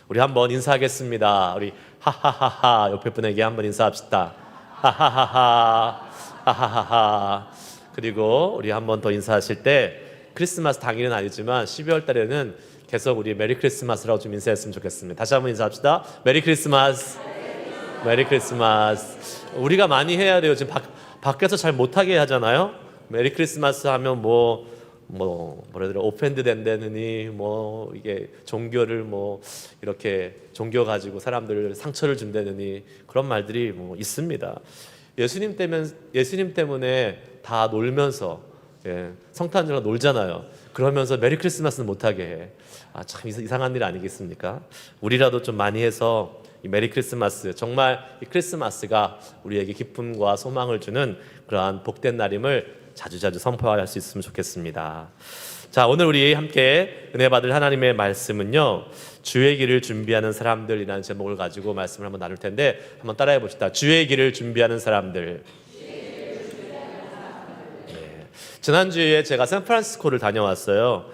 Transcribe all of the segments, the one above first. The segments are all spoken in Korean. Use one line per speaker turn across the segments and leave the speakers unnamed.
우리 한번 인사하겠습니다. 우리 하하하하 옆에 분에게 한번 인사합시다. 하하하하 하하하하. 그리고 우리 한번 더 인사하실 때 크리스마스 당일은 아니지만 12월 달에는 계속 우리 메리 크리스마스라고 좀 인사했으면 좋겠습니다. 다시 한번 인사합시다. 메리 크리스마스. 메리 크리스마스. 우리가 많이 해야 돼요. 지금 밖에서 잘 못하게 하잖아요. 메리 크리스마스 하면 뭐라 그래, 오펜드 된다느니 이게 종교를 이렇게 종교 가지고 사람들 상처를 준다느니 그런 말들이 있습니다. 예수님 때문에 다 놀면서 성탄절로 놀잖아요. 그러면서 메리 크리스마스는 못하게 해. 참 이상한 일 아니겠습니까? 우리라도 좀 많이 해서 이 메리 크리스마스, 정말 이 크리스마스가 우리에게 기쁨과 소망을 주는 그러한 복된 날임을 자주자주 선포할 수 있으면 좋겠습니다. 자, 오늘 우리 함께 은혜 받을 하나님의 말씀은요, 주의 길을 준비하는 사람들이라는 제목을 가지고 말씀을 한번 나눌 텐데 한번 따라해 봅시다. 주의 길을 준비하는 사람들. 네. 지난주에 제가 샌프란시스코를 다녀왔어요.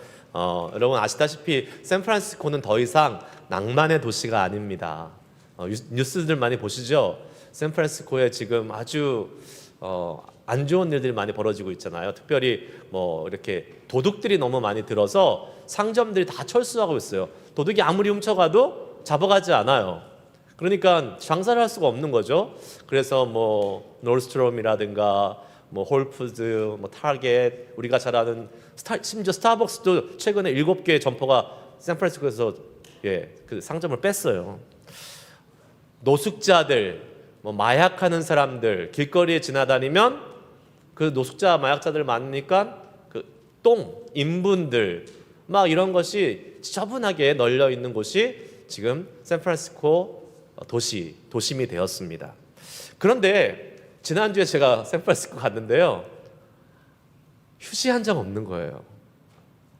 여러분 아시다시피 샌프란시스코는 더 이상 낭만의 도시가 아닙니다. 뉴스들 많이 보시죠? 샌프란시스코에 지금 아주 안 좋은 일들이 많이 벌어지고 있잖아요. 특별히 이렇게 도둑들이 너무 많이 들어서 상점들이 다 철수하고 있어요. 도둑이 아무리 훔쳐가도 잡아가지 않아요. 그러니까 장사를 할 수가 없는 거죠. 그래서 노르스트롬이라든가 홀푸드, 타겟, 우리가 잘 아는 심지어 스타벅스도 최근에 7개의 점포가 샌프란시스코에서 그 상점을 뺐어요. 노숙자들, 마약하는 사람들 길거리에 지나다니면 그 노숙자 마약자들 많으니까 그 인분들 이런 것이 지저분하게 널려 있는 곳이 지금 샌프란시스코 도심이 되었습니다. 그런데 지난주에 제가 샌프란시스코 갔는데요, 휴지 한 장 없는 거예요.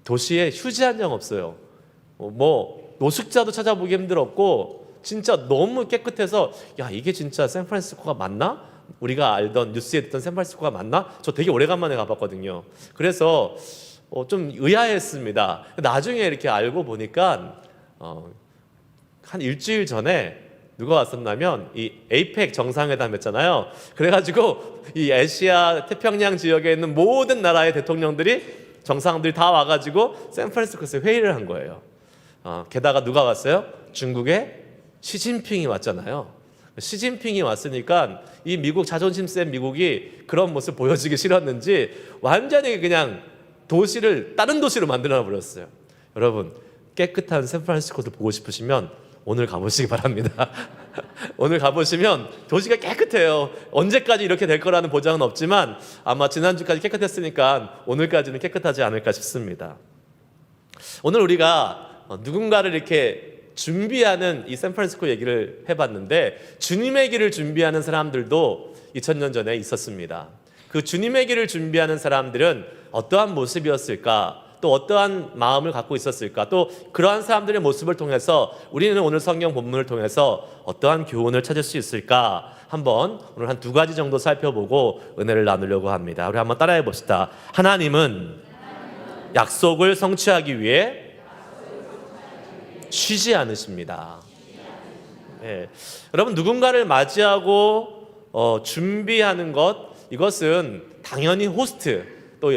도시에 휴지 한 장 없어요. 노숙자도 찾아보기 힘들었고 진짜 너무 깨끗해서 이게 진짜 샌프란시스코가 맞나? 우리가 알던 뉴스에 듣던 샌프란시스코가 맞나? 저 되게 오래간만에 가봤거든요. 그래서 좀 의아했습니다. 나중에 이렇게 알고 보니까 한 일주일 전에 누가 왔었냐면 이 에이펙 정상회담 했잖아요. 그래가지고 이 아시아 태평양 지역에 있는 모든 나라의 정상들이 다 와가지고 샌프란시스코에서 회의를 한 거예요. 게다가 누가 왔어요? 중국의 시진핑이 왔잖아요. 시진핑이 왔으니까 이 미국 자존심 센 미국이 그런 모습 보여주기 싫었는지 완전히 그냥 도시를 다른 도시로 만들어 버렸어요. 여러분 깨끗한 샌프란시스코를 보고 싶으시면 오늘 가보시기 바랍니다. 오늘 가보시면 도시가 깨끗해요. 언제까지 이렇게 될 거라는 보장은 없지만 아마 지난주까지 깨끗했으니까 오늘까지는 깨끗하지 않을까 싶습니다. 오늘 우리가 누군가를 이렇게 준비하는 이 샌프란시스코 얘기를 해봤는데 주님의 길을 준비하는 사람들도 2000년 전에 있었습니다. 그 주님의 길을 준비하는 사람들은 어떠한 모습이었을까? 또 어떠한 마음을 갖고 있었을까? 또 그러한 사람들의 모습을 통해서 우리는 오늘 성경 본문을 통해서 어떠한 교훈을 찾을 수 있을까? 한번 오늘 한 2가지 정도 살펴보고 은혜를 나누려고 합니다. 우리 한번 따라해 봅시다. 하나님은 약속을 성취하기 위해 쉬지 않으십니다. 네. 여러분 누군가를 맞이하고 준비하는 것, 이것은 당연히 호스트 또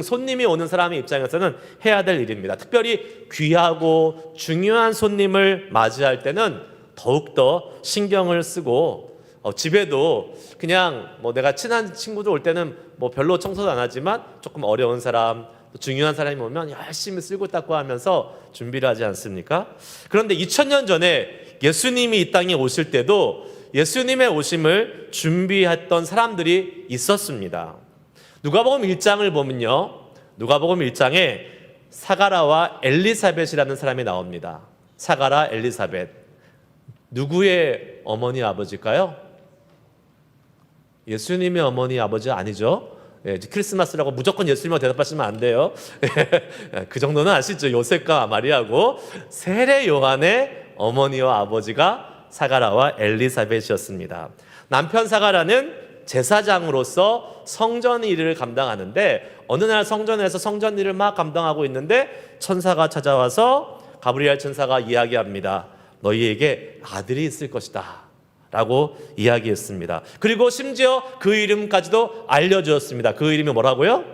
손님이 오는 사람의 입장에서는 해야 될 일입니다. 특별히 귀하고 중요한 손님을 맞이할 때는 더욱더 신경을 쓰고 집에도 그냥 내가 친한 친구들 올 때는 별로 청소도 안 하지만 조금 어려운 사람, 중요한 사람이 오면 열심히 쓸고 닦고 하면서 준비를 하지 않습니까? 그런데 2000년 전에 예수님이 이 땅에 오실 때도 예수님의 오심을 준비했던 사람들이 있었습니다. 누가복음 1장을 보면요, 누가복음 1장에 사가라와 엘리사벳이라는 사람이 나옵니다. 사가라, 엘리사벳. 누구의 어머니 아버지일까요? 예수님의 어머니 아버지 아니죠? 크리스마스라고 무조건 예수님하고 대답하시면 안 돼요. 그 정도는 아시죠? 요셉과 마리아고 세례 요한의 어머니와 아버지가 사가라와 엘리사벳이었습니다. 남편 사가라는 제사장으로서 성전 일을 감당하는데 어느 날 성전에서 성전 일을 막 감당하고 있는데 천사가 찾아와서 가브리엘 천사가 이야기합니다. 너희에게 아들이 있을 것이다 라고 이야기했습니다. 그리고 심지어 그 이름까지도 알려주었습니다. 그 이름이 뭐라고요?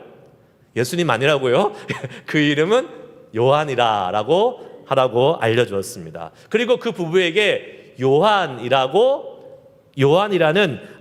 예수님 아니라고요? 그 이름은 요한이라 라고 하라고 알려주었습니다. 그리고 그 부부에게 요한이라는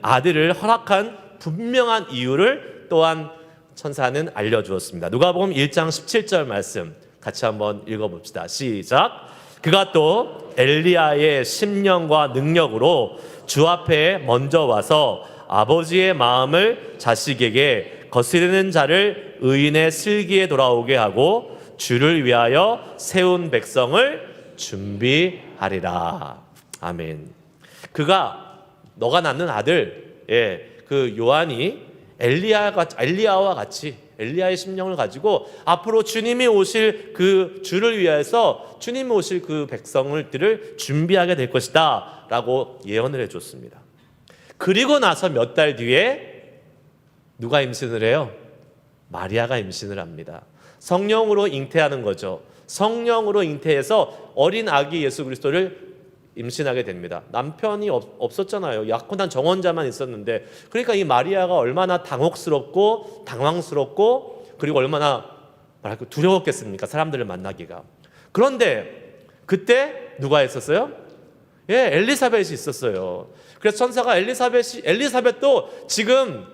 아들을 허락한 분명한 이유를 또한 천사는 알려주었습니다. 누가복음 1장 17절 말씀 같이 한번 읽어봅시다. 시작. 그가 또 엘리야의 심령과 능력으로 주 앞에 먼저 와서 아버지의 마음을 자식에게 거스르는 자를 의인의 슬기에 돌아오게 하고 주를 위하여 세운 백성을 준비하리라. 아멘. 그가 너가 낳는 아들, 그 요한이 엘리야와 같이 엘리야의 심령을 가지고 앞으로 주님이 오실 그 주를 위해서 주님이 오실 그 백성들을 준비하게 될 것이다 라고 예언을 해줬습니다. 그리고 나서 몇 달 뒤에 누가 임신을 해요? 마리아가 임신을 합니다. 성령으로 잉태하는 거죠. 성령으로 잉태해서 어린 아기 예수 그리스도를 임신하게 됩니다. 남편이 없었잖아요. 약혼한 정혼자만 있었는데, 그러니까 이 마리아가 얼마나 당혹스럽고 당황스럽고 그리고 얼마나 두려웠겠습니까? 사람들을 만나기가. 그런데 그때 누가 있었어요? 엘리사벳이 있었어요. 그래서 천사가 엘리사벳도 지금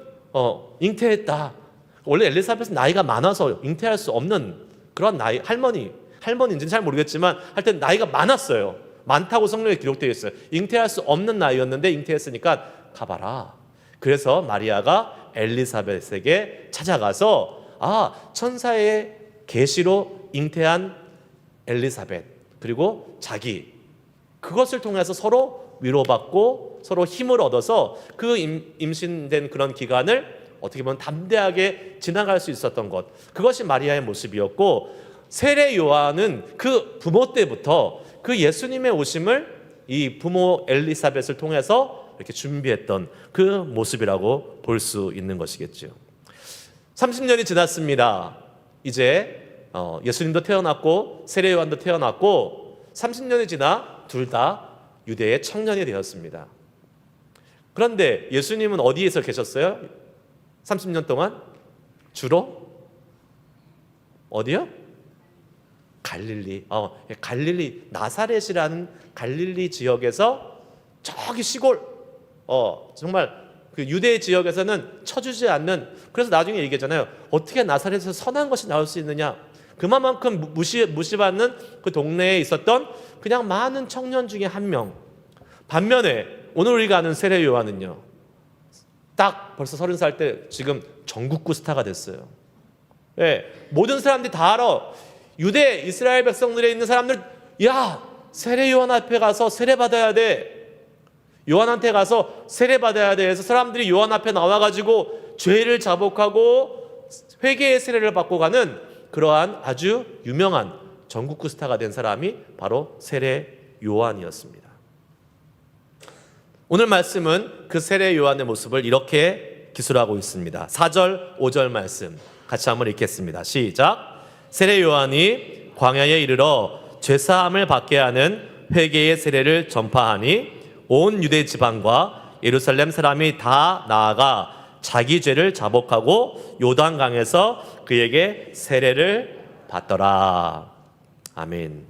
잉태했다. 원래 엘리사벳은 나이가 많아서 잉태할 수 없는 그런 나이, 할머니인지는 잘 모르겠지만 하여튼 나이가 많았어요. 많다고 성경에 기록되어 있어요. 잉태할 수 없는 나이였는데 잉태했으니까 가봐라. 그래서 마리아가 엘리사벳에게 찾아가서 천사의 계시로 잉태한 엘리사벳 그리고 자기, 그것을 통해서 서로 위로받고 서로 힘을 얻어서 그 임신된 그런 기간을 어떻게 보면 담대하게 지나갈 수 있었던 것, 그것이 마리아의 모습이었고, 세례 요한은 그 부모 때부터 그 예수님의 오심을 이 부모 엘리사벳을 통해서 이렇게 준비했던 그 모습이라고 볼 수 있는 것이겠죠. 30년이 지났습니다. 이제 예수님도 태어났고 세례 요한도 태어났고 30년이 지나 둘 다 유대의 청년이 되었습니다. 그런데 예수님은 어디에서 계셨어요? 30년 동안 주로 어디요? 갈릴리 나사렛이라는 갈릴리 지역에서 저기 시골 정말 그 유대 지역에서는 쳐주지 않는, 그래서 나중에 얘기하잖아요. 어떻게 나사렛에서 선한 것이 나올 수 있느냐? 그만큼 무시받는 그 동네에 있었던 그냥 많은 청년 중에 한 명. 반면에 오늘 우리가 아는 세례 요한은요, 딱 벌써 30살 때 지금 전국구 스타가 됐어요. 모든 사람들이 다 알아. 유대 이스라엘 백성들에 있는 사람들, 야, 세례 요한 앞에 가서 세례 받아야 돼. 요한한테 가서 세례 받아야 돼. 해서 사람들이 요한 앞에 나와가지고 죄를 자복하고 회개의 세례를 받고 가는 그러한 아주 유명한 전국구 스타가 된 사람이 바로 세례 요한이었습니다. 오늘 말씀은 그 세례 요한의 모습을 이렇게 기술하고 있습니다. 4절, 5절 말씀 같이 한번 읽겠습니다. 시작. 세례 요한이 광야에 이르러 죄사함을 받게 하는 회개의 세례를 전파하니 온 유대 지방과 예루살렘 사람이 다 나아가 자기 죄를 자복하고 요단강에서 그에게 세례를 받더라. 아멘.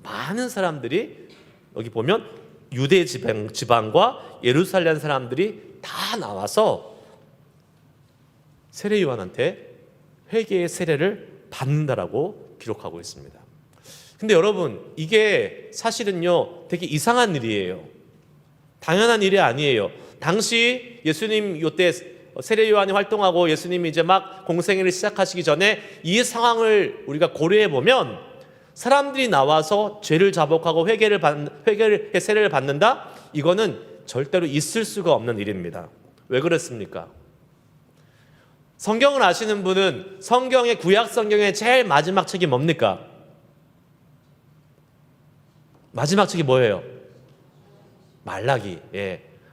많은 사람들이 여기 보면 유대 지방과 예루살렘 사람들이 다 나와서 세례 요한한테 회개의 세례를 받는다라고 기록하고 있습니다. 근데 여러분, 이게 사실은요 되게 이상한 일이에요. 당연한 일이 아니에요. 당시 예수님 요때 세례 요한이 활동하고 예수님이 이제 막 공생애를 시작하시기 전에 이 상황을 우리가 고려해 보면 사람들이 나와서 죄를 자복하고 회개의 세례를 받는다? 이거는 절대로 있을 수가 없는 일입니다. 왜 그렇습니까? 성경을 아시는 분은 성경의 구약 성경의 제일 마지막 책이 뭡니까? 마지막 책이 뭐예요? 말라기.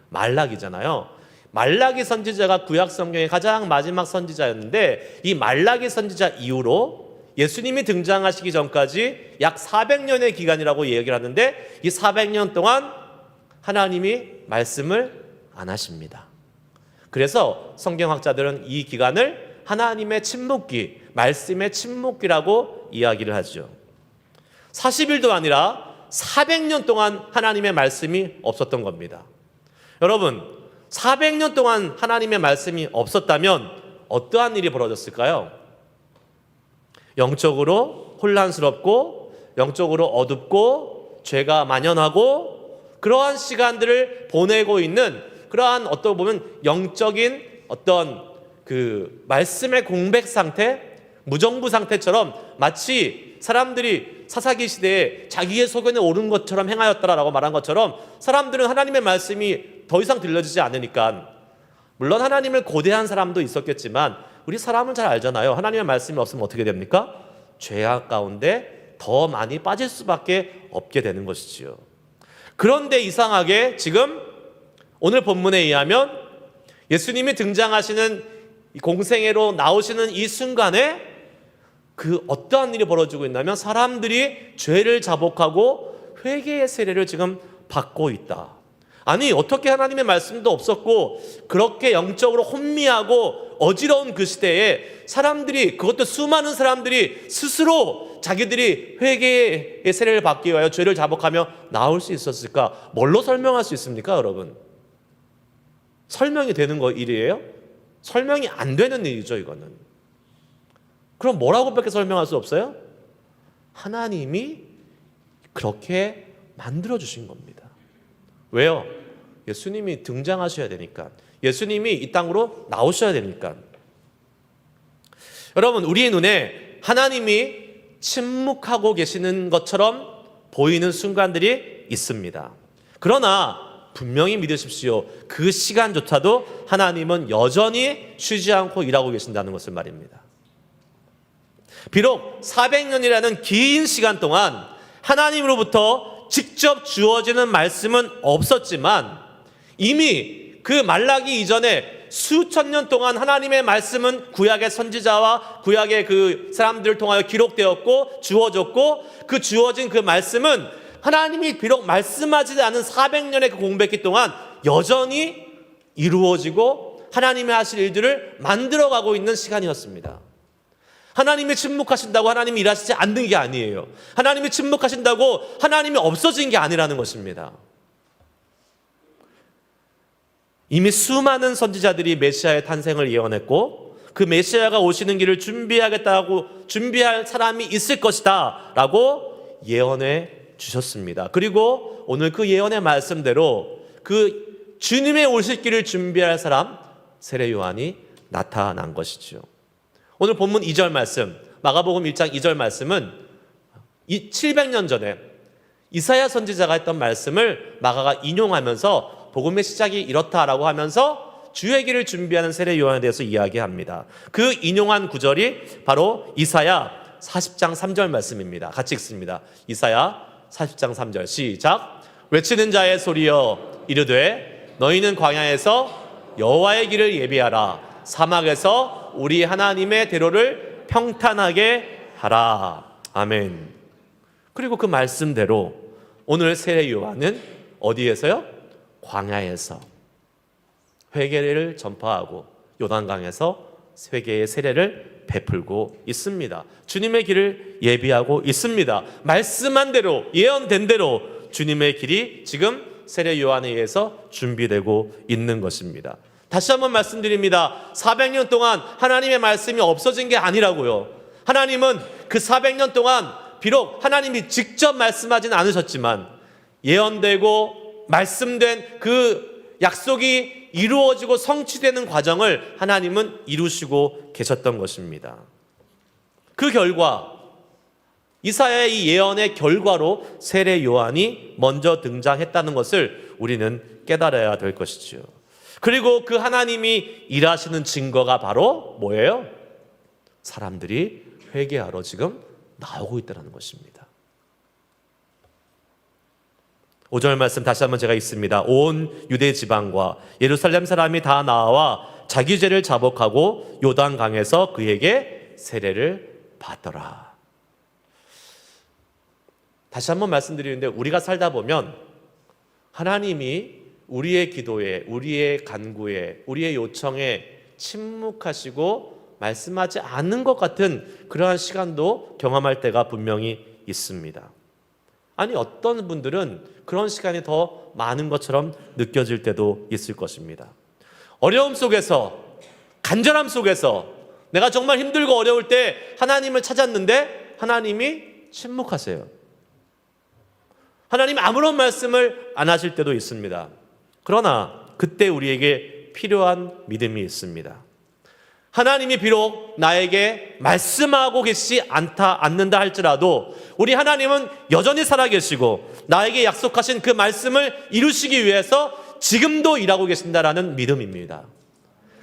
말라기잖아요. 말라기 선지자가 구약 성경의 가장 마지막 선지자였는데 이 말라기 선지자 이후로 예수님이 등장하시기 전까지 약 400년의 기간이라고 얘기를 하는데 이 400년 동안 하나님이 말씀을 안 하십니다. 그래서 성경학자들은 이 기간을 하나님의 침묵기, 말씀의 침묵기라고 이야기를 하죠. 40일도 아니라 400년 동안 하나님의 말씀이 없었던 겁니다. 여러분, 400년 동안 하나님의 말씀이 없었다면 어떠한 일이 벌어졌을까요? 영적으로 혼란스럽고 영적으로 어둡고 죄가 만연하고 그러한 시간들을 보내고 있는 그러한 어떻게 보면 영적인 어떤 그 말씀의 공백 상태, 무정부 상태처럼 마치 사람들이 사사기 시대에 자기의 소견에 옳은 것처럼 행하였다라고 말한 것처럼 사람들은 하나님의 말씀이 더 이상 들려지지 않으니까 물론 하나님을 고대한 사람도 있었겠지만 우리 사람은 잘 알잖아요. 하나님의 말씀이 없으면 어떻게 됩니까? 죄악 가운데 더 많이 빠질 수밖에 없게 되는 것이지요. 그런데 이상하게 지금 오늘 본문에 의하면 예수님이 등장하시는 공생애로 나오시는 이 순간에 그 어떠한 일이 벌어지고 있냐면 사람들이 죄를 자복하고 회개의 세례를 지금 받고 있다. 아니 어떻게 하나님의 말씀도 없었고 그렇게 영적으로 혼미하고 어지러운 그 시대에 사람들이 그것도 수많은 사람들이 스스로 자기들이 회개의 세례를 받기 위하여 죄를 자복하며 나올 수 있었을까? 뭘로 설명할 수 있습니까 여러분? 설명이 되는 일이에요? 설명이 안 되는 일이죠 이거는. 그럼 뭐라고밖에 설명할 수 없어요? 하나님이 그렇게 만들어주신 겁니다. 왜요? 예수님이 등장하셔야 되니까. 예수님이 이 땅으로 나오셔야 되니까. 여러분 우리의 눈에 하나님이 침묵하고 계시는 것처럼 보이는 순간들이 있습니다. 그러나 분명히 믿으십시오. 그 시간조차도 하나님은 여전히 쉬지 않고 일하고 계신다는 것을 말입니다. 비록 400년이라는 긴 시간 동안 하나님으로부터 직접 주어지는 말씀은 없었지만 이미 그 말라기 이전에 수천 년 동안 하나님의 말씀은 구약의 선지자와 구약의 그 사람들을 통하여 기록되었고 주어졌고 그 주어진 그 말씀은 하나님이 비록 말씀하지 않은 400년의 그 공백기 동안 여전히 이루어지고 하나님의 하실 일들을 만들어가고 있는 시간이었습니다. 하나님이 침묵하신다고 하나님이 일하시지 않는 게 아니에요. 하나님이 침묵하신다고 하나님이 없어진 게 아니라는 것입니다. 이미 수많은 선지자들이 메시아의 탄생을 예언했고 그 메시아가 오시는 길을 준비하겠다고 준비할 사람이 있을 것이다 라고 예언해 주셨습니다. 그리고 오늘 그 예언의 말씀대로 그 주님의 오실 길을 준비할 사람 세례 요한이 나타난 것이죠. 오늘 본문 2절 말씀, 마가복음 1장 2절 말씀은 700년 전에 이사야 선지자가 했던 말씀을 마가가 인용하면서 복음의 시작이 이렇다라고 하면서 주의 길을 준비하는 세례 요한에 대해서 이야기합니다. 그 인용한 구절이 바로 이사야 40장 3절 말씀입니다. 같이 읽습니다. 이사야 40장 3절 시작. 외치는 자의 소리여 이르되 너희는 광야에서 여호와의 길을 예비하라. 사막에서 우리 하나님의 대로를 평탄하게 하라. 아멘. 그리고 그 말씀대로 오늘 세례 요한은 어디에서요? 광야에서 회개를 전파하고 요단강에서 회개의 세례를 베풀고 있습니다. 주님의 길을 예비하고 있습니다. 말씀한 대로 예언된 대로 주님의 길이 지금 세례 요한에 의해서 준비되고 있는 것입니다. 다시 한번 말씀드립니다. 400년 동안 하나님의 말씀이 없어진 게 아니라고요. 하나님은 그 400년 동안 비록 하나님이 직접 말씀하지는 않으셨지만 예언되고 말씀된 그 약속이 이루어지고 성취되는 과정을 하나님은 이루시고 계셨던 것입니다. 그 결과 이사야의 이 예언의 결과로 세례 요한이 먼저 등장했다는 것을 우리는 깨달아야 될 것이지요. 그리고 그 하나님이 일하시는 증거가 바로 뭐예요? 사람들이 회개하러 지금 나오고 있다는 것입니다. 5절 말씀 다시 한번 제가 읽습니다. 온 유대 지방과 예루살렘 사람이 다 나와 자기 죄를 자복하고 요단강에서 그에게 세례를 받더라. 다시 한번 말씀드리는데 우리가 살다 보면 하나님이 우리의 기도에, 우리의 간구에, 우리의 요청에 침묵하시고 말씀하지 않는 것 같은 그러한 시간도 경험할 때가 분명히 있습니다. 아니, 어떤 분들은 그런 시간이 더 많은 것처럼 느껴질 때도 있을 것입니다. 어려움 속에서, 간절함 속에서 내가 정말 힘들고 어려울 때 하나님을 찾았는데 하나님이 침묵하세요. 하나님 아무런 말씀을 안 하실 때도 있습니다. 그러나 그때 우리에게 필요한 믿음이 있습니다. 하나님이 비록 나에게 말씀하고 계시지 않는다 할지라도 우리 하나님은 여전히 살아계시고 나에게 약속하신 그 말씀을 이루시기 위해서 지금도 일하고 계신다라는 믿음입니다.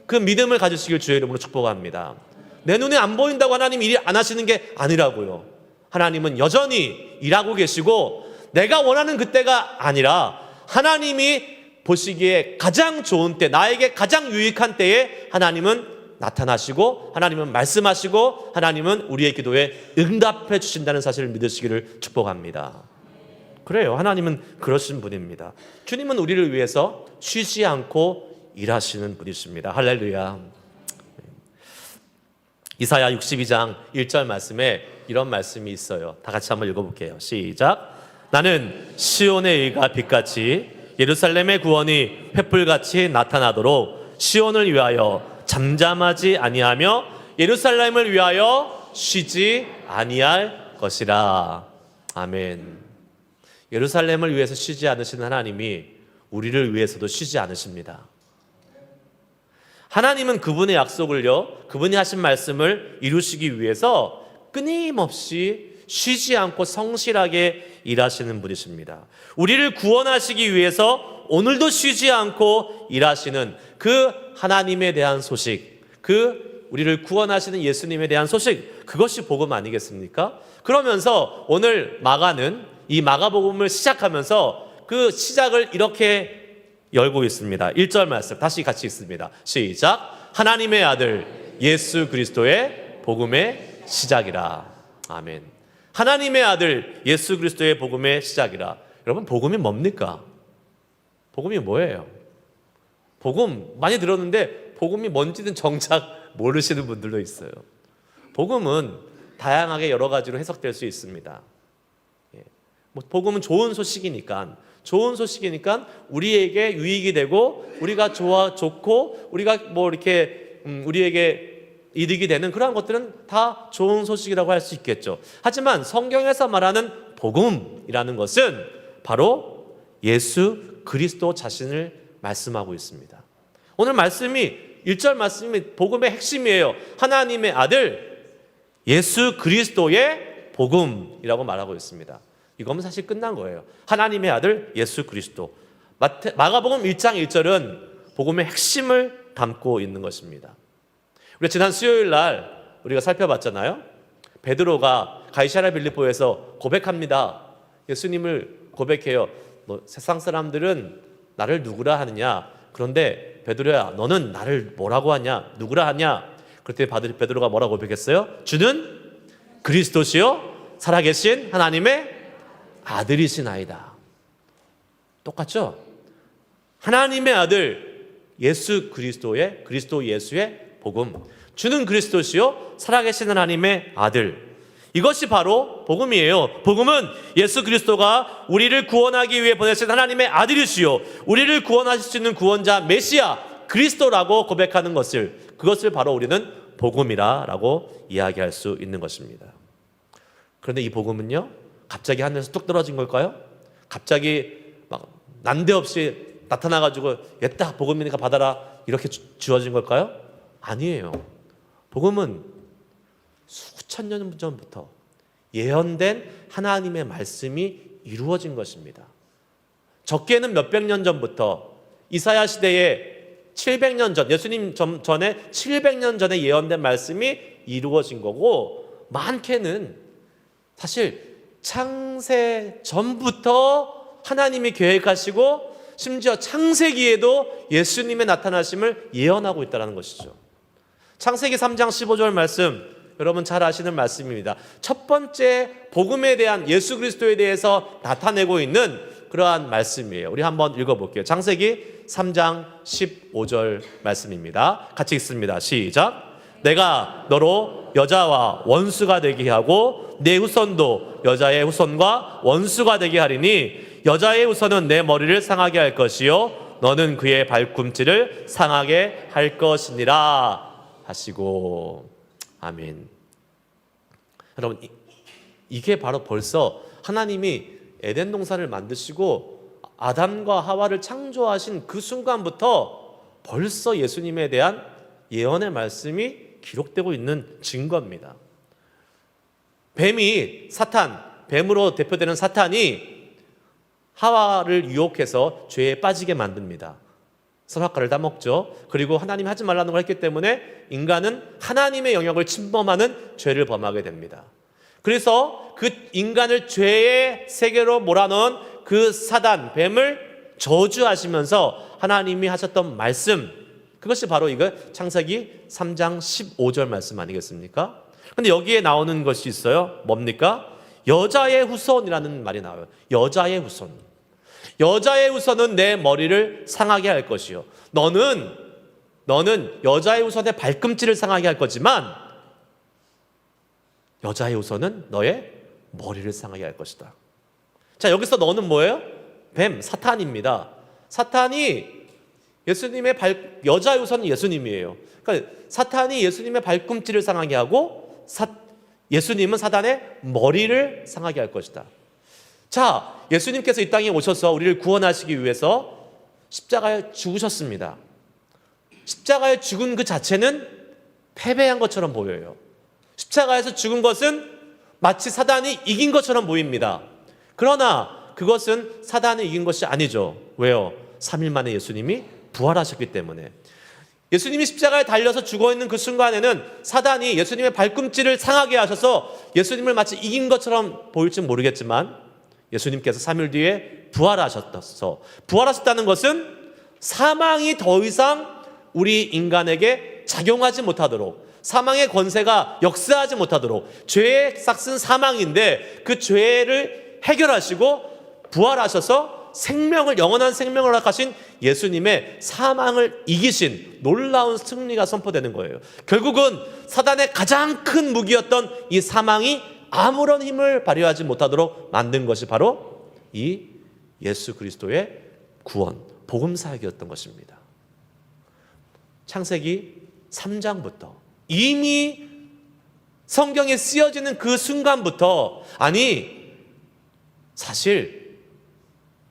그 믿음을 가지시길 주의 이름으로 축복합니다. 내 눈에 안 보인다고 하나님 일이 안 하시는 게 아니라고요. 하나님은 여전히 일하고 계시고 내가 원하는 그때가 아니라 하나님이 보시기에 가장 좋은 때, 나에게 가장 유익한 때에 하나님은 나타나시고 하나님은 말씀하시고 하나님은 우리의 기도에 응답해 주신다는 사실을 믿으시기를 축복합니다. 그래요. 하나님은 그러신 분입니다. 주님은 우리를 위해서 쉬지 않고 일하시는 분이십니다. 할렐루야. 이사야 62장 1절 말씀에 이런 말씀이 있어요. 다 같이 한번 읽어볼게요. 시작. 나는 시온의 의가 빛같이 예루살렘의 구원이 횃불같이 나타나도록 시온을 위하여 잠잠하지 아니하며 예루살렘을 위하여 쉬지 아니할 것이라. 아멘. 예루살렘을 위해서 쉬지 않으시는 하나님이 우리를 위해서도 쉬지 않으십니다. 하나님은 그분의 약속을요, 그분이 하신 말씀을 이루시기 위해서 끊임없이 쉬지 않고 성실하게 일하시는 분이십니다. 우리를 구원하시기 위해서 오늘도 쉬지 않고 일하시는 그 하나님에 대한 소식, 그 우리를 구원하시는 예수님에 대한 소식, 그것이 복음 아니겠습니까? 그러면서 오늘 마가는 이 마가복음을 시작하면서 그 시작을 이렇게 열고 있습니다. 1절 말씀 다시 같이 읽습니다. 시작. 하나님의 아들 예수 그리스도의 복음의 시작이라. 아멘. 하나님의 아들 예수 그리스도의 복음의 시작이라. 여러분, 복음이 뭡니까? 복음이 뭐예요? 복음 많이 들었는데 복음이 뭔지는 정작 모르시는 분들도 있어요. 복음은 다양하게 여러 가지로 해석될 수 있습니다. 복음은 좋은 소식이니까 우리에게 유익이 되고 우리가 좋고 우리가 이렇게 우리에게 이득이 되는 그러한 것들은 다 좋은 소식이라고 할 수 있겠죠. 하지만 성경에서 말하는 복음이라는 것은 바로 예수 그리스도 자신을 말씀하고 있습니다. 오늘 말씀이 1절 말씀이 복음의 핵심이에요. 하나님의 아들 예수 그리스도의 복음이라고 말하고 있습니다. 이거면 사실 끝난 거예요. 하나님의 아들 예수 그리스도. 마가복음 1장 1절은 복음의 핵심을 담고 있는 것입니다. 우리가 지난 수요일 날 우리가 살펴봤잖아요. 베드로가 가이사랴 빌립보에서 고백합니다. 예수님을 고백해요. 세상 사람들은 나를 누구라 하느냐? 그런데 베드로야, 너는 나를 뭐라고 하냐? 누구라 하냐? 그때 베드로가 뭐라고 고백했어요? 주는 그리스도시요 살아계신 하나님의 아들이시나이다. 똑같죠? 하나님의 아들 예수 그리스도 예수의 복음. 주는 그리스도시요 살아계신 하나님의 아들. 이것이 바로 복음이에요. 복음은 예수 그리스도가 우리를 구원하기 위해 보내신 하나님의 아들이시요 우리를 구원하실 수 있는 구원자 메시아 그리스도라고 고백하는 그것을 바로 우리는 복음이라고 이야기할 수 있는 것입니다. 그런데 이 복음은요, 갑자기 하늘에서 뚝 떨어진 걸까요? 갑자기 막 난데없이 나타나가지고 얘다 복음이니까 받아라 이렇게 주어진 걸까요? 아니에요. 복음은 수천 년 전부터 예언된 하나님의 말씀이 이루어진 것입니다. 적게는 몇백 년 전부터 이사야 시대에 700년 전, 예수님 전에 700년 전에 예언된 말씀이 이루어진 거고, 많게는 사실 창세 전부터 하나님이 계획하시고 심지어 창세기에도 예수님의 나타나심을 예언하고 있다는 것이죠. 창세기 3장 15절 말씀 여러분 잘 아시는 말씀입니다. 첫 번째 복음에 대한 예수 그리스도에 대해서 나타내고 있는 그러한 말씀이에요. 우리 한번 읽어볼게요. 창세기 3장 15절 말씀입니다. 같이 읽습니다. 시작. 내가 너로 여자와 원수가 되게 하고 내 후손도 여자의 후손과 원수가 되게 하리니 여자의 후손은 내 머리를 상하게 할 것이요 너는 그의 발꿈치를 상하게 할 것이니라 하시고. 아멘. 여러분, 이게 바로 벌써 하나님이 에덴 동산을 만드시고 아담과 하와를 창조하신 그 순간부터 벌써 예수님에 대한 예언의 말씀이 기록되고 있는 증거입니다. 뱀으로 대표되는 사탄이 하와를 유혹해서 죄에 빠지게 만듭니다. 선악과를 따먹죠. 그리고 하나님이 하지 말라는 걸 했기 때문에 인간은 하나님의 영역을 침범하는 죄를 범하게 됩니다. 그래서 그 인간을 죄의 세계로 몰아넣은 그 사단, 뱀을 저주하시면서 하나님이 하셨던 말씀, 그것이 바로 이거 창세기 3장 15절 말씀 아니겠습니까? 근데 여기에 나오는 것이 있어요. 뭡니까? 여자의 후손이라는 말이 나와요. 여자의 후손. 여자의 후손은 내 머리를 상하게 할 것이요. 너는 여자의 후손의 발꿈치를 상하게 할 거지만 여자의 후손은 너의 머리를 상하게 할 것이다. 자, 여기서 너는 뭐예요? 뱀, 사탄입니다. 사탄이 여자의 후손은 예수님이에요. 그러니까 사탄이 예수님의 발꿈치를 상하게 하고 예수님은 사단의 머리를 상하게 할 것이다. 자, 예수님께서 이 땅에 오셔서 우리를 구원하시기 위해서 십자가에 죽으셨습니다. 십자가에 죽은 그 자체는 패배한 것처럼 보여요. 십자가에서 죽은 것은 마치 사단이 이긴 것처럼 보입니다. 그러나 그것은 사단이 이긴 것이 아니죠. 왜요? 3일 만에 예수님이 부활하셨기 때문에. 예수님이 십자가에 달려서 죽어있는 그 순간에는 사단이 예수님의 발꿈치를 상하게 하셔서 예수님을 마치 이긴 것처럼 보일지 모르겠지만 예수님께서 3일 뒤에 부활하셨다는 것은 사망이 더 이상 우리 인간에게 작용하지 못하도록, 사망의 권세가 역사하지 못하도록, 죄의 싹슨 사망인데 그 죄를 해결하시고 부활하셔서 영원한 생명을 허락하신 예수님의 사망을 이기신 놀라운 승리가 선포되는 거예요. 결국은 사단의 가장 큰 무기였던 이 사망이 아무런 힘을 발휘하지 못하도록 만든 것이 바로 이 예수 그리스도의 구원, 복음 사역이었던 것입니다. 창세기 3장부터 이미 성경에 쓰여지는 그 순간부터, 사실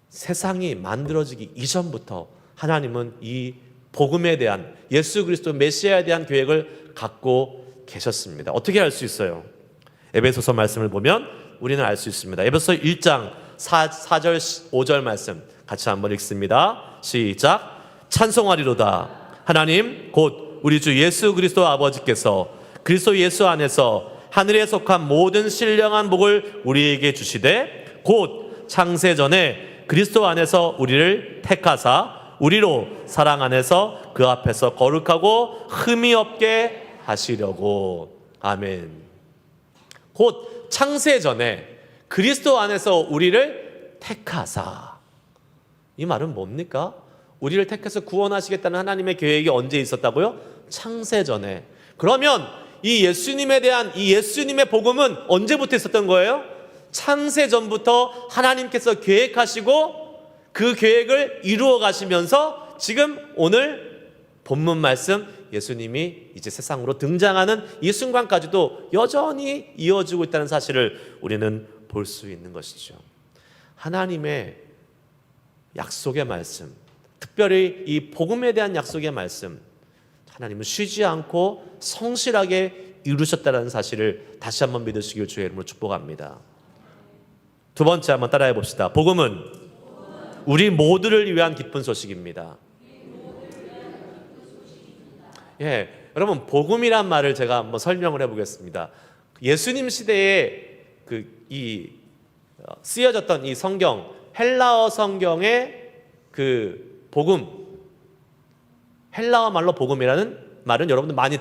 세상이 만들어지기 이전부터 하나님은 이 복음에 대한, 예수 그리스도 메시아에 대한 계획을 갖고 계셨습니다. 어떻게 알 수 있어요? 에베소서 말씀을 보면 우리는 알 수 있습니다. 에베소서 1장 4절 5절 말씀 같이 한번 읽습니다. 시작. 찬송하리로다. 하나님 곧 우리 주 예수 그리스도 아버지께서 그리스도 예수 안에서 하늘에 속한 모든 신령한 복을 우리에게 주시되 곧 창세 전에 그리스도 안에서 우리를 택하사 우리로 사랑 안에서 그 앞에서 거룩하고 흠이 없게 하시려고. 아멘. 곧 창세 전에 그리스도 안에서 우리를 택하사. 이 말은 뭡니까? 우리를 택해서 구원하시겠다는 하나님의 계획이 언제 있었다고요? 창세 전에. 그러면 이 예수님에 대한 이 예수님의 복음은 언제부터 있었던 거예요? 창세 전부터 하나님께서 계획하시고 그 계획을 이루어 가시면서 지금 오늘 본문 말씀 예수님이 이제 세상으로 등장하는 이 순간까지도 여전히 이어지고 있다는 사실을 우리는 볼 수 있는 것이죠. 하나님의 약속의 말씀, 특별히 이 복음에 대한 약속의 말씀, 하나님은 쉬지 않고 성실하게 이루셨다는 사실을 다시 한번 믿으시길 주의 이름으로 축복합니다. 두 번째 한번 따라해 봅시다. 복음은 우리 모두를 위한 기쁜 소식입니다. 여러분, 복음이란 말을 제가 한번 설명을 해보겠습니다. 예수님 시대에 쓰여졌던 이 성경, 헬라어 성경의 그 복음, 헬라어 말로 복음이라는 말은 여러분들 많이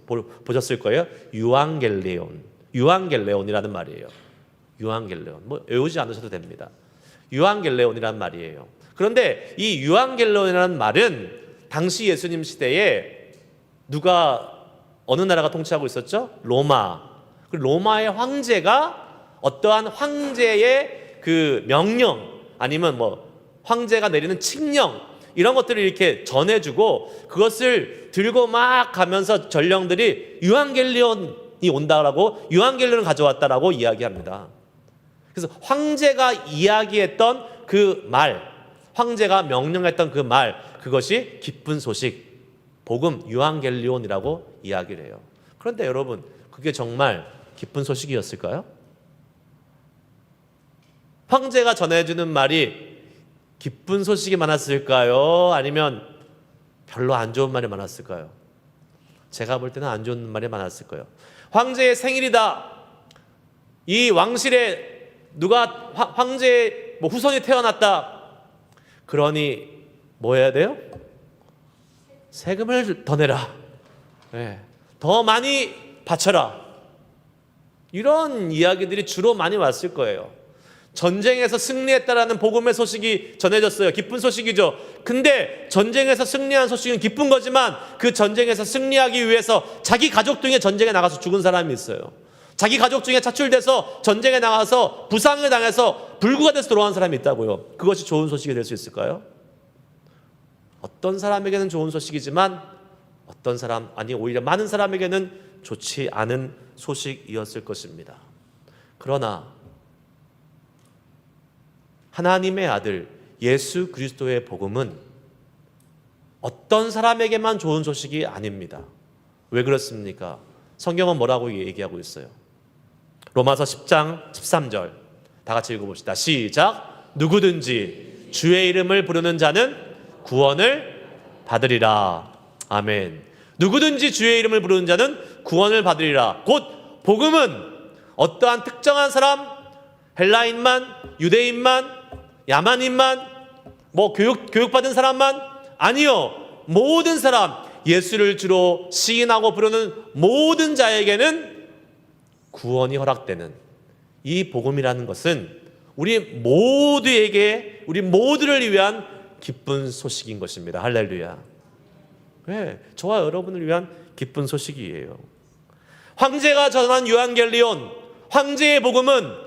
보셨을 거예요. 유앙겔레온이라는 말이에요. 유앙겔레온. 뭐 외우지 않으셔도 됩니다. 유앙겔레온이라는 말이에요. 그런데 이 유앙겔레온이라는 말은 당시 예수님 시대에 어느 나라가 통치하고 있었죠? 로마. 그 로마의 황제가 어떠한 황제의 그 명령 아니면 뭐 황제가 내리는 칙령 이런 것들을 이렇게 전해주고 그것을 들고 막 가면서 전령들이 유앙겔리온이 온다라고 유앙겔리온을 가져왔다라고 이야기합니다. 그래서 황제가 이야기했던 그 말, 황제가 명령했던 그 말, 그것이 기쁜 소식, 복음 유앙겔리온이라고 이야기를 해요. 그런데 여러분, 그게 정말 기쁜 소식이었을까요? 황제가 전해주는 말이 기쁜 소식이 많았을까요? 아니면 별로 안 좋은 말이 많았을까요? 제가 볼 때는 안 좋은 말이 많았을 거예요. 황제의 생일이다. 이 왕실에 누가 황제의 후손이 태어났다. 그러니 뭐 해야 돼요? 세금을 더 내라. 네. 더 많이 바쳐라. 이런 이야기들이 주로 많이 왔을 거예요. 전쟁에서 승리했다라는 복음의 소식이 전해졌어요. 기쁜 소식이죠. 근데 전쟁에서 승리한 소식은 기쁜 거지만 그 전쟁에서 승리하기 위해서 자기 가족 중에 전쟁에 나가서 죽은 사람이 있어요. 자기 가족 중에 차출돼서 전쟁에 나가서 부상을 당해서 불구가 돼서 돌아온 사람이 있다고요. 그것이 좋은 소식이 될 수 있을까요? 어떤 사람에게는 좋은 소식이지만 오히려 많은 사람에게는 좋지 않은 소식이었을 것입니다. 그러나 하나님의 아들 예수 그리스도의 복음은 어떤 사람에게만 좋은 소식이 아닙니다. 왜 그렇습니까? 성경은 뭐라고 얘기하고 있어요? 로마서 10장 13절 다 같이 읽어봅시다. 시작. 누구든지 주의 이름을 부르는 자는 구원을 받으리라. 아멘. 누구든지 주의 이름을 부르는 자는 구원을 받으리라. 곧 복음은 어떠한 특정한 사람, 헬라인만, 유대인만, 야만인만, 뭐 교육받은 사람만 아니요. 모든 사람, 예수를 주로 시인하고 부르는 모든 자에게는 구원이 허락되는 이 복음이라는 것은 우리 모두를 위한 기쁜 소식인 것입니다. 할렐루야. 네, 저와 여러분을 위한 기쁜 소식이에요. 황제가 전한 유앙겔리온, 황제의 복음은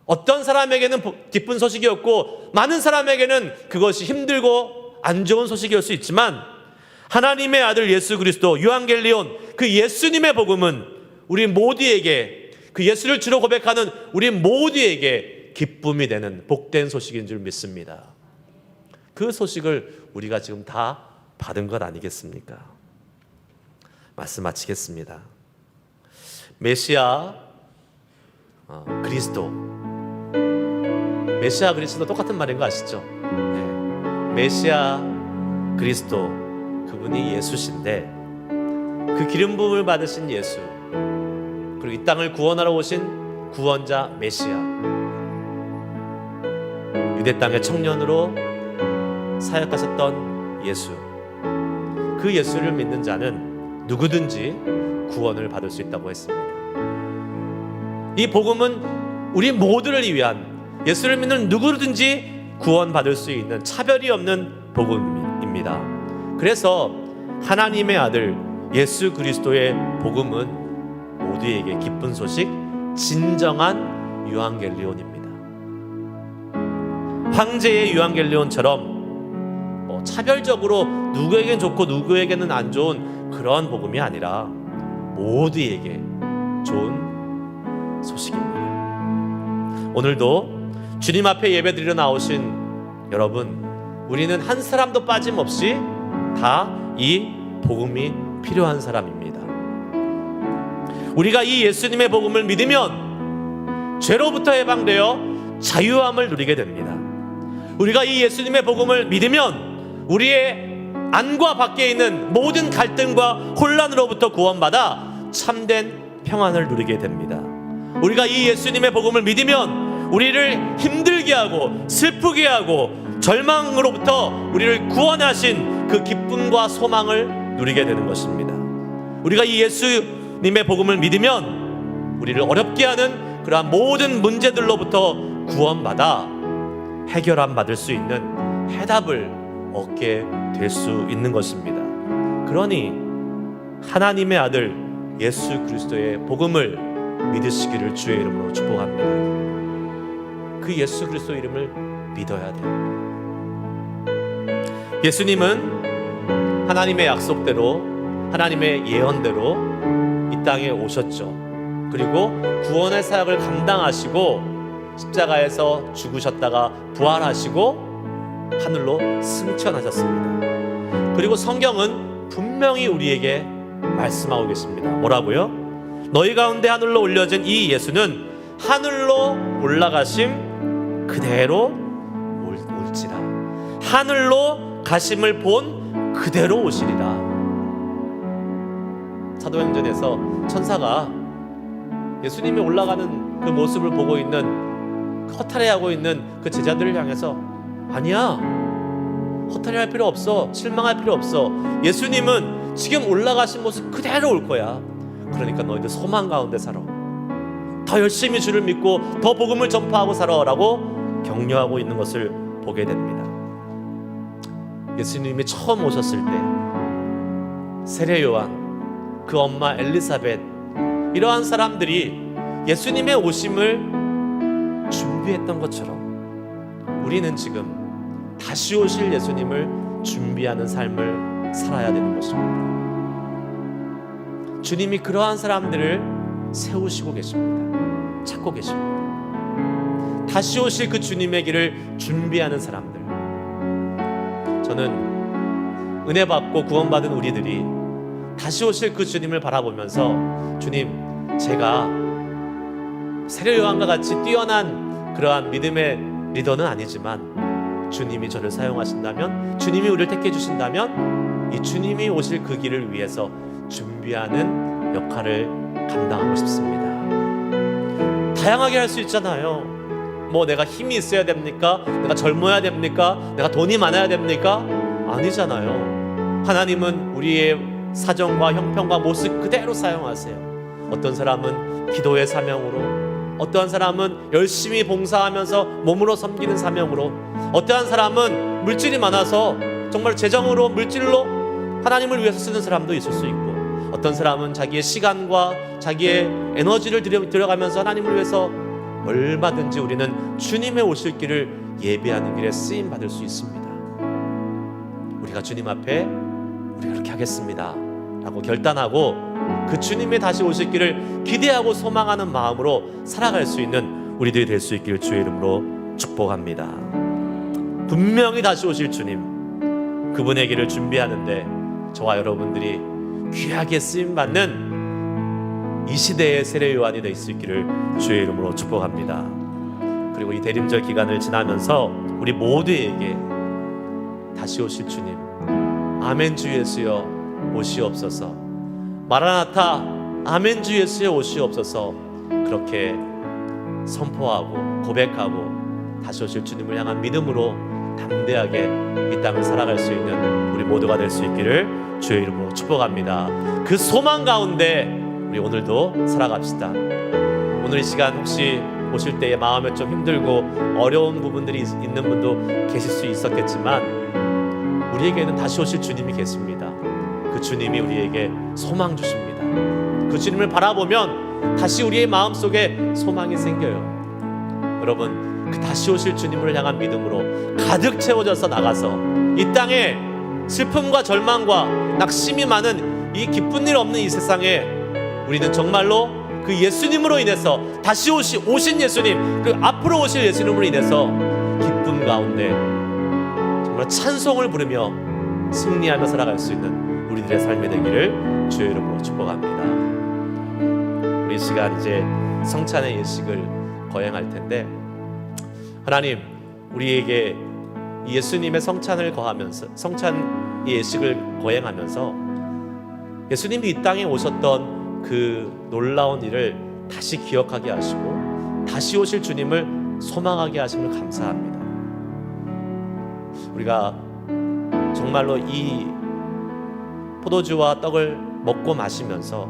어떤 사람에게는 기쁜 소식이었고 많은 사람에게는 그것이 힘들고 안 좋은 소식이었을 수 있지만 하나님의 아들 예수 그리스도 유앙겔리온, 그 예수님의 복음은 우리 모두에게, 그 예수를 주로 고백하는 우리 모두에게 기쁨이 되는 복된 소식인 줄 믿습니다. 그 소식을 우리가 지금 다 받은 것 아니겠습니까? 말씀 마치겠습니다. 메시아 그리스도, 메시아 그리스도 똑같은 말인 거 아시죠? 네. 메시아 그리스도, 그분이 예수신데 그 기름 부음을 받으신 예수, 그리고 이 땅을 구원하러 오신 구원자 메시아, 유대 땅의 청년으로 사역하셨던 예수, 그 예수를 믿는 자는 누구든지 구원을 받을 수 있다고 했습니다. 이 복음은 우리 모두를 위한, 예수를 믿는 누구든지 구원받을 수 있는 차별이 없는 복음입니다. 그래서 하나님의 아들 예수 그리스도의 복음은 모두에게 기쁜 소식, 진정한 유앙겔리온입니다. 황제의 유앙겔리온처럼 차별적으로 누구에겐 좋고 누구에게는 안 좋은 그런 복음이 아니라 모두에게 좋은 소식입니다. 오늘도 주님 앞에 예배드리러 나오신 여러분, 우리는 한 사람도 빠짐없이 다 이 복음이 필요한 사람입니다. 우리가 이 예수님의 복음을 믿으면 죄로부터 해방되어 자유함을 누리게 됩니다. 우리가 이 예수님의 복음을 믿으면 우리의 안과 밖에 있는 모든 갈등과 혼란으로부터 구원받아 참된 평안을 누리게 됩니다. 우리가 이 예수님의 복음을 믿으면 우리를 힘들게 하고 슬프게 하고 절망으로부터 우리를 구원하신 그 기쁨과 소망을 누리게 되는 것입니다. 우리가 이 예수님의 복음을 믿으면 우리를 어렵게 하는 그러한 모든 문제들로부터 구원받아 해결함 받을 수 있는 해답을 얻게 될 수 있는 것입니다. 그러니 하나님의 아들 예수 그리스도의 복음을 믿으시기를 주의 이름으로 축복합니다. 그 예수 그리스도 이름을 믿어야 돼요. 예수님은 하나님의 약속대로, 하나님의 예언대로 이 땅에 오셨죠. 그리고 구원의 사역을 감당하시고 십자가에서 죽으셨다가 부활하시고 하늘로 승천하셨습니다. 그리고 성경은 분명히 우리에게 말씀하고 계십니다. 뭐라고요? 너희 가운데 하늘로 올려진 이 예수는 하늘로 올라가심 그대로 올지라. 하늘로 가심을 본 그대로 오시리라. 사도행전에서 천사가 예수님이 올라가는 그 모습을 보고 있는, 허탈해하고 있는 그 제자들을 향해서 아니야, 허탈해할 필요 없어, 실망할 필요 없어. 예수님은 지금 올라가신 모습 그대로 올 거야. 그러니까 너희들 소망 가운데 살아. 더 열심히 주를 믿고 더 복음을 전파하고 살아라고 격려하고 있는 것을 보게 됩니다. 예수님이 처음 오셨을 때 세례 요한, 그 엄마 엘리사벳, 이러한 사람들이 예수님의 오심을 준비했던 것처럼 우리는 지금 다시 오실 예수님을 준비하는 삶을 살아야 되는 것입니다. 주님이 그러한 사람들을 세우시고 계십니다. 찾고 계십니다. 다시 오실 그 주님의 길을 준비하는 사람들. 저는 은혜 받고 구원받은 우리들이 다시 오실 그 주님을 바라보면서 주님, 제가 세례 요한과 같이 뛰어난 그러한 믿음의 리더는 아니지만 주님이 저를 사용하신다면, 주님이 우리를 택해 주신다면 이 주님이 오실 그 길을 위해서 준비하는 역할을 감당하고 싶습니다. 다양하게 할 수 있잖아요. 뭐 내가 힘이 있어야 됩니까? 내가 젊어야 됩니까? 내가 돈이 많아야 됩니까? 아니잖아요. 하나님은 우리의 사정과 형편과 모습 그대로 사용하세요. 어떤 사람은 기도의 사명으로, 어떠한 사람은 열심히 봉사하면서 몸으로 섬기는 사명으로, 어떠한 사람은 물질이 많아서 정말 재정으로, 물질로 하나님을 위해서 쓰는 사람도 있을 수 있고, 어떤 사람은 자기의 시간과 자기의 에너지를 들여가면서 하나님을 위해서 얼마든지 우리는 주님의 오실 길을 예배하는 길에 쓰임 받을 수 있습니다. 우리가 주님 앞에 우리가 그렇게 하겠습니다 라고 결단하고 그 주님의 다시 오실 길을 기대하고 소망하는 마음으로 살아갈 수 있는 우리들이 될 수 있기를 주의 이름으로 축복합니다. 분명히 다시 오실 주님, 그분의 길을 준비하는데 저와 여러분들이 귀하게 쓰임받는 이 시대의 세례 요한이 될 수 있기를 주의 이름으로 축복합니다. 그리고 이 대림절 기간을 지나면서 우리 모두에게 다시 오실 주님, 아멘 주 예수여 오시옵소서, 마라나타 아멘 주 예수여 오시옵소서, 그렇게 선포하고 고백하고 다시 오실 주님을 향한 믿음으로 담대하게 이 땅을 살아갈 수 있는 우리 모두가 될 수 있기를 주의 이름으로 축복합니다. 그 소망 가운데 우리 오늘도 살아갑시다. 오늘 이 시간 혹시 오실 때에 마음에 좀 힘들고 어려운 부분들이 있는 분도 계실 수 있었겠지만 우리에게는 다시 오실 주님이 계십니다. 그 주님이 우리에게 소망 주십니다. 그 주님을 바라보면 다시 우리의 마음속에 소망이 생겨요. 여러분, 그 다시 오실 주님을 향한 믿음으로 가득 채워져서 나가서 이 땅에 슬픔과 절망과 낙심이 많은 이 기쁜 일 없는 이 세상에 우리는 정말로 그 예수님으로 인해서 다시 오신 예수님, 그 앞으로 오실 예수님으로 인해서 기쁨 가운데 정말 찬송을 부르며 승리하며 살아갈 수 있는 우리들의 삶이 되기를 주의 이름으로 축복합니다. 우리 시간 이제 성찬의 예식을 거행할 텐데, 하나님 우리에게 예수님의 성찬을 거하면서, 성찬 예식을 거행하면서 예수님이 이 땅에 오셨던 그 놀라운 일을 다시 기억하게 하시고 다시 오실 주님을 소망하게 하심을 감사합니다. 우리가 정말로 이 포도주와 떡을 먹고 마시면서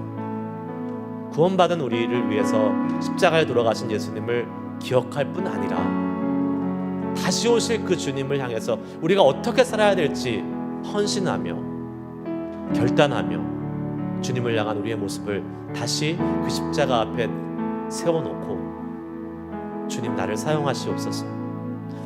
구원받은 우리를 위해서 십자가에 돌아가신 예수님을 기억할 뿐 아니라 다시 오실 그 주님을 향해서 우리가 어떻게 살아야 될지 헌신하며 결단하며 주님을 향한 우리의 모습을 다시 그 십자가 앞에 세워놓고 주님 나를 사용하시옵소서.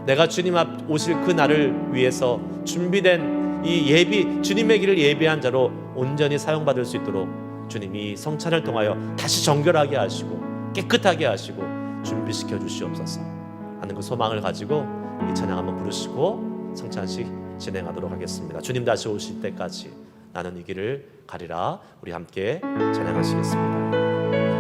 내가 주님 앞 오실 그 날을 위해서 준비된 이 예비 주님의 길을 예비한 자로 온전히 사용받을 수 있도록 주님이 성찬을 통하여 다시 정결하게 하시고 깨끗하게 하시고 준비시켜 주시옵소서 하는 그 소망을 가지고 이 찬양 한번 부르시고 성찬식 진행하도록 하겠습니다. 주님 다시 오실 때까지 나는 이 길을 가리라. 우리 함께 찬양하시겠습니다.